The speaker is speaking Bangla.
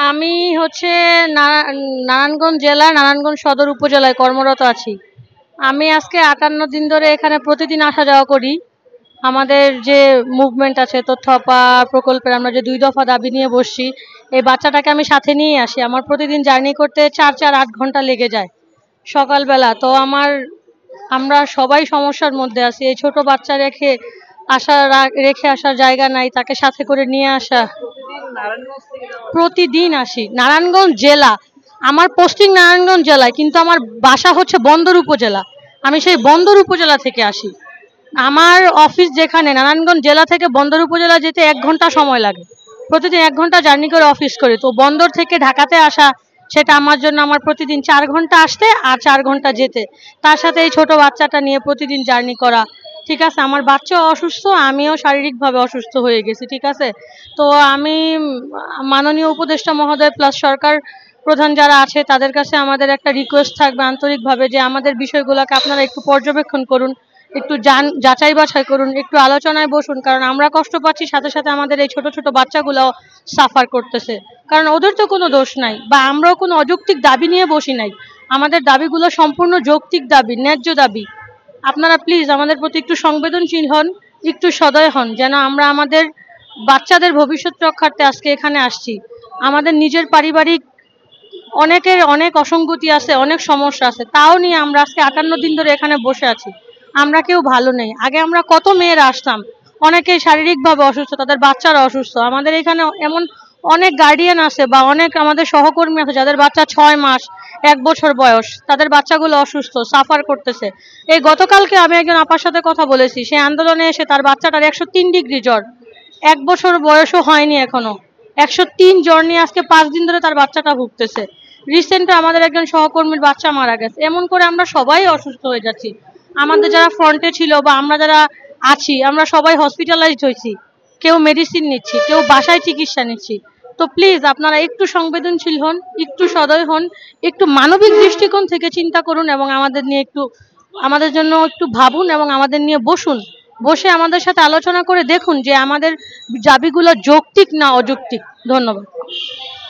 আমি হচ্ছে নারায়ণগঞ্জ জেলা নারায়ণগঞ্জ সদর উপজেলায় কর্মরত আছি। আমি আজকে 58 দিন ধরে এখানে প্রতিদিন আসা যাওয়া করি। আমাদের যে মুভমেন্ট আছে তথ্য প্রকল্পের, আমরা যে 2 দফা দাবি নিয়ে বসছি, এই বাচ্চাটাকে আমি সাথে নিয়ে আসি। আমার প্রতিদিন জার্নি করতে 4-8 ঘন্টা লেগে যায় সকালবেলা। তো আমরা সবাই সমস্যার মধ্যে আছি। এই ছোট বাচ্চা রেখে আসার জায়গা নাই, তাকে সাথে করে নিয়ে আসা। প্রতিদিন আসি নারায়ণগঞ্জ জেলা, আমার পোস্টিং নারায়ণগঞ্জ জেলায়, কিন্তু আমার বাসা হচ্ছে বন্দর উপজেলা। আমি সেই বন্দর উপজেলা থেকে আসি। আমার অফিস যেখানে, নারায়ণগঞ্জ জেলা থেকে বন্দর উপজেলা যেতে 1 ঘন্টা সময় লাগে। প্রতিদিন 1 ঘন্টা জার্নি করে অফিস করি। তো বন্দর থেকে ঢাকাতে আসা, সেটা আমার জন্য আমার প্রতিদিন 4 ঘন্টা আসতে আর 4 ঘন্টা যেতে। তার সাথে এই ছোট বাচ্চাটা নিয়ে প্রতিদিন জার্নি করা। ঠিক আছে, আমার বাচ্চাও অসুস্থ, আমিও শারীরিকভাবে অসুস্থ হয়ে গেছি। ঠিক আছে, তো আমি মাননীয় উপদেষ্টা মহোদয় প্লাস সরকার প্রধান যারা আছে তাদের কাছে আমাদের একটা রিকোয়েস্ট থাকবে আন্তরিকভাবে, যে আমাদের বিষয়গুলোকে আপনারা একটু পর্যবেক্ষণ করুন, একটু যাচাই বাছাই করুন, একটু আলোচনায় বসুন। কারণ আমরা কষ্ট পাচ্ছি, সাথে সাথে আমাদের এই ছোট ছোট বাচ্চাগুলো সাফার করতেছে। কারণ ওদের তো কোনো দোষ নাই, বা আমরাও কোনো অযৌক্তিক দাবি নিয়ে বসি নাই। আমাদের দাবিগুলো সম্পূর্ণ যৌক্তিক দাবি, ন্যায্য দাবি। আপনারা প্লিজ আমাদের প্রতি একটু সংবেদনশীল হন, একটু সদয় হন, যেন আমরা আমাদের বাচ্চাদের ভবিষ্যৎ রক্ষার্থে আজকে এখানে আসছি। আমাদের নিজের পারিবারিক অনেকের অনেক অসঙ্গতি আছে, অনেক সমস্যা আছে, তাও নিয়ে আমরা আজকে 58 দিন ধরে এখানে বসে আছি। আমরা কেউ ভালো নেই। আগে আমরা কত মেয়েরা আসতাম, অনেকে শারীরিকভাবে অসুস্থ, তাদের বাচ্চারা অসুস্থ। আমাদের এখানে এমন অনেক গার্ডিয়ান আছে বা অনেক আমাদের সহকর্মী আছে যাদের বাচ্চা 6 মাস 1 বছর বয়স, তাদের বাচ্চাগুলো অসুস্থ, সাফার করতেছে। এই গতকালকে আমি একজন আপার সাথে কথা বলেছি, সে আন্দোলনে এসে তার বাচ্চাটার 103 ডিগ্রি জ্বর, 1 বছর বয়সও হয়নি এখনো, 103 জ্বর নিয়ে আজকে 5 দিন ধরে তার বাচ্চাটা ভুগতেছে। রিসেন্ট আমাদের একজন সহকর্মীর বাচ্চা মারা গেছে। এমন করে আমরা সবাই অসুস্থ হয়ে যাচ্ছি। আমাদের যারা ফ্রন্টে ছিল বা আমরা যারা আছি, আমরা সবাই হসপিটালাইজড হয়েছি, কেউ মেডিসিন নিচ্ছি, কেউ বাসায় চিকিৎসা নিচ্ছি। তো প্লিজ আপনারা একটু সংবেদনশীল হন, একটু সদয় হন, একটু মানবিক দৃষ্টিকোণ থেকে চিন্তা করুন, এবং আমাদের জন্য একটু ভাবুন, এবং আমাদের নিয়ে বসুন। বসে আমাদের সাথে আলোচনা করে দেখুন যে আমাদের দাবিগুলো যৌক্তিক না অযৌক্তিক। ধন্যবাদ।